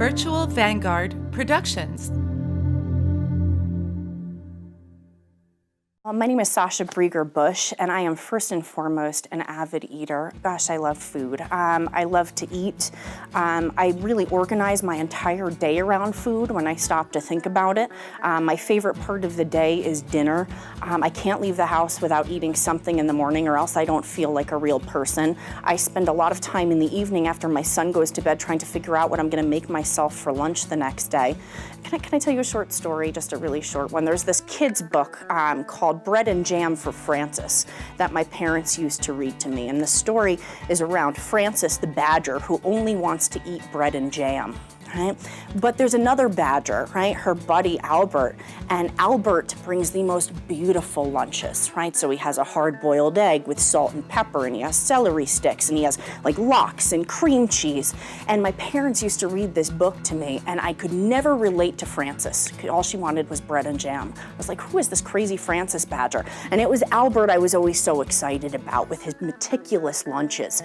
Virtual Vanguard Productions. My name is Sasha Breger, and I am first and foremost an avid eater. Gosh, I love food. I love to eat. I really organize my entire day around food when I stop to think about it. My favorite part of the day is dinner. I can't leave the house without eating something in the morning, or else I don't feel like a real person. I spend a lot of time in the evening after my son goes to bed trying to figure out what I'm going to make myself for lunch the next day. Can I tell you a short story, just a really short one? There's this kid's book called Bread and Jam for Francis that my parents used to read to me. And the story is around Francis the badger who only wants to eat bread and jam. Right? But there's another badger, right? Her buddy Albert, and Albert brings the most beautiful lunches, right? So he has a hard-boiled egg with salt and pepper, and he has celery sticks, and he has like lox and cream cheese. And my parents used to read this book to me, and I could never relate to Francis. All she wanted was bread and jam. I was like, who is this crazy Francis badger? And it was Albert I was always so excited about with his meticulous lunches.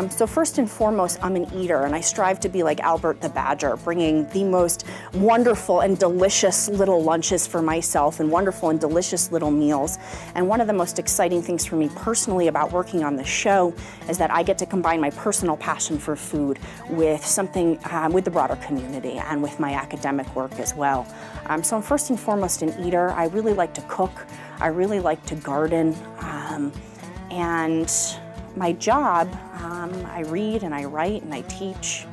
So first and foremost, I'm an eater, and I strive to be like Albert the badger, bringing the most wonderful and delicious little lunches for myself and wonderful and delicious little meals. And one of the most exciting things for me personally about working on the show is that I get to combine my personal passion for food with something with the broader community and with my academic work as well. So I'm first and foremost an eater. I really like to cook. I really like to garden. And my job, I read and I write and I teach.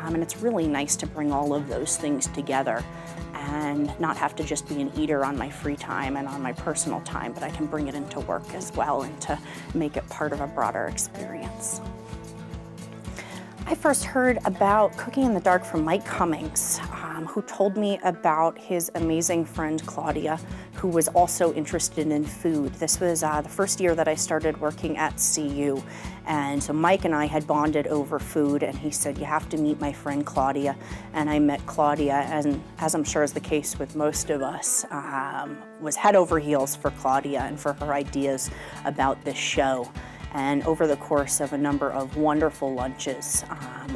And it's really nice to bring all of those things together and not have to just be an eater on my free time and on my personal time, but I can bring it into work as well and to make it part of a broader experience. I first heard about Cooking in the Dark from Mike Cummings, who told me about his amazing friend Claudia, who was also interested in food. This was the first year that I started working at CU. And so Mike and I had bonded over food, and he said, you have to meet my friend Claudia. And I met Claudia, and as I'm sure is the case with most of us, was head over heels for Claudia and for her ideas about this show. And over the course of a number of wonderful lunches,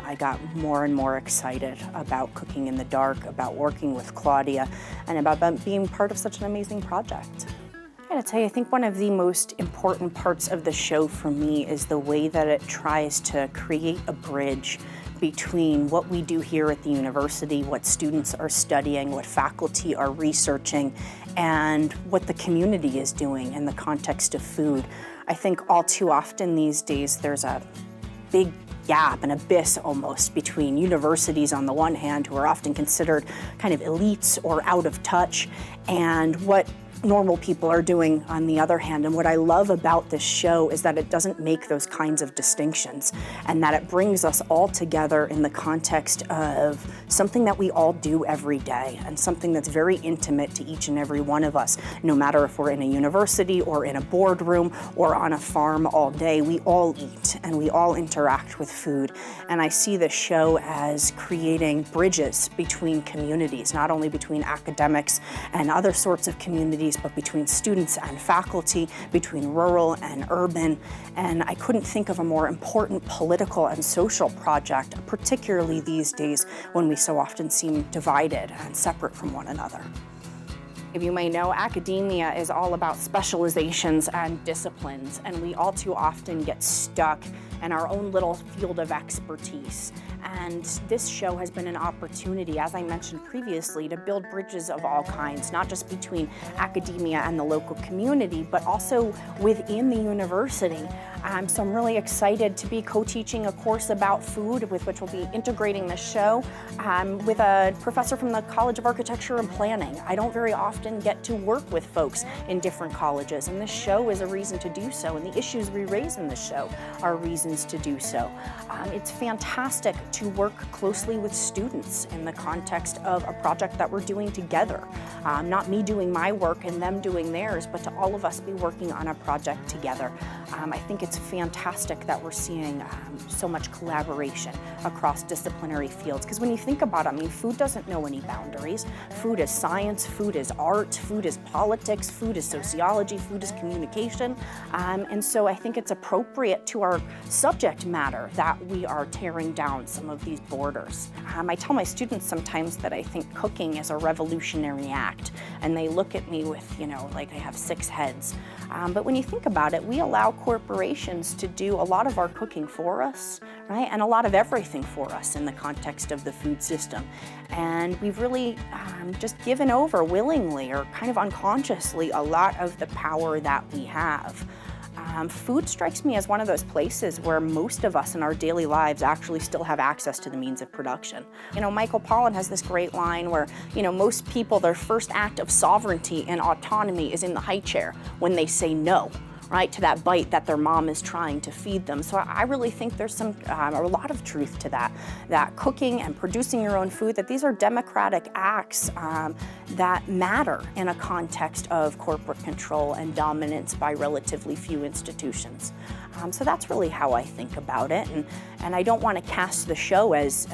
I got more and more excited about Cooking in the Dark, about working with Claudia, and about being part of such an amazing project. I gotta tell you, I think one of the most important parts of the show for me is the way that it tries to create a bridge between what we do here at the university, what students are studying, what faculty are researching, and what the community is doing in the context of food. I think all too often these days there's a big gap, an abyss almost, between universities on the one hand, who are often considered kind of elites or out of touch, and what normal people are doing on the other hand. And what I love about this show is that it doesn't make those kinds of distinctions, and that it brings us all together in the context of something that we all do every day, and something that's very intimate to each and every one of us. No matter if we're in a university or in a boardroom or on a farm all day, we all eat and we all interact with food. And I see this show as creating bridges between communities, not only between academics and other sorts of communities, but between students and faculty, between rural and urban. And I couldn't think of a more important political and social project, particularly these days when we so often seem divided and separate from one another. If you may know, academia is all about specializations and disciplines, and we all too often get stuck in our own little field of expertise. And this show has been an opportunity, as I mentioned previously, to build bridges of all kinds, not just between academia and the local community, but also within the university. So I'm really excited to be co-teaching a course about food, with which we'll be integrating the show with a professor from the College of Architecture and Planning. I don't very often get to work with folks in different colleges, and this show is a reason to do so, and the issues we raise in this show are reasons to do so. It's fantastic to work closely with students in the context of a project that we're doing together. Not me doing my work and them doing theirs, but to all of us be working on a project together. I think it's fantastic that we're seeing so much collaboration across disciplinary fields, because when you think about it, I mean, food doesn't know any boundaries. Food is science, food is art, food is politics, food is sociology, food is communication. And so I think it's appropriate to our subject matter that we are tearing down some of these borders. I tell my students sometimes that I think cooking is a revolutionary act, and they look at me with, like I have 6 heads. But when you think about it, we allow corporations to do a lot of our cooking for us, right? And a lot of everything for us in the context of the food system. And we've really just given over willingly or kind of unconsciously a lot of the power that we have. Food strikes me as one of those places where most of us in our daily lives actually still have access to the means of production. Michael Pollan has this great line where, most people, their first act of sovereignty and autonomy is in the high chair when they say no, right, to that bite that their mom is trying to feed them. So I really think there's a lot of truth to that cooking and producing your own food, that these are democratic acts that matter in a context of corporate control and dominance by relatively few institutions. So that's really how I think about it. And I don't want to cast the show as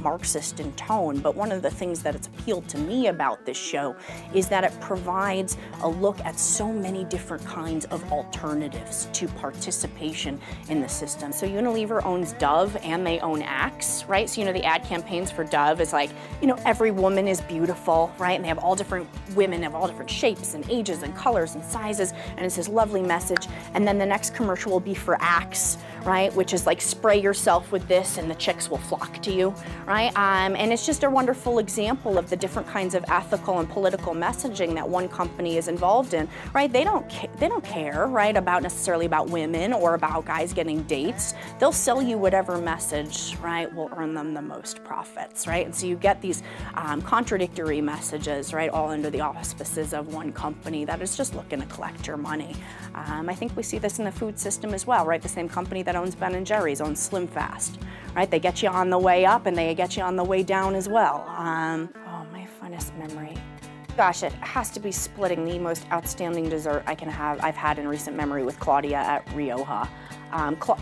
Marxist in tone, but one of the things that has appealed to me about this show is that it provides a look at so many different kinds of alternatives to participation in the system. So Unilever owns Dove and they own Axe, right? So the ad campaigns for Dove is like, every woman is beautiful, right? And they have all different women of all different shapes and ages and colors and sizes, and it's this lovely message. And then the next commercial will be for Axe, right? Which is like, spray yourself with this and the chicks will flock to you, right? And it's just a wonderful example of the different kinds of ethical and political messaging that one company is involved in, right? They don't care, right, necessarily about women or about guys getting dates. They'll sell you whatever message, right, will earn them the most profits, right? And so you get these contradictory messages, right, all under the auspices of one company that is just looking to collect your money. I think we see this in the food system as well, right? The same company that owns Ben & Jerry's owns Slim Fast, right? They get you on the way up and they get you on the way down as well. Oh, my funnest memory. Gosh, it has to be splitting the most outstanding dessert I've had in recent memory with Claudia at Rioja.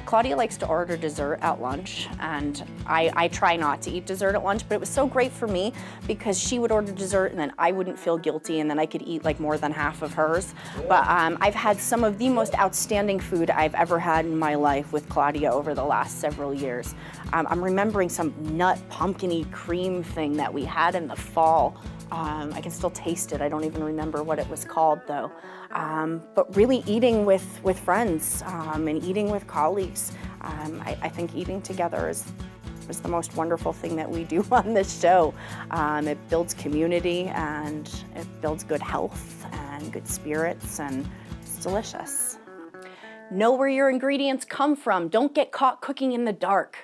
Claudia likes to order dessert at lunch, and I try not to eat dessert at lunch, but it was so great for me because she would order dessert and then I wouldn't feel guilty and then I could eat like more than half of hers. But I've had some of the most outstanding food I've ever had in my life with Claudia over the last several years. I'm remembering some nut pumpkin-y cream thing that we had in the fall. I can still taste it. I don't even remember what it was called though. But really eating with friends and eating with colleagues. I think eating together is the most wonderful thing that we do on this show. It builds community and it builds good health and good spirits, and it's delicious. Know where your ingredients come from. Don't get caught cooking in the dark.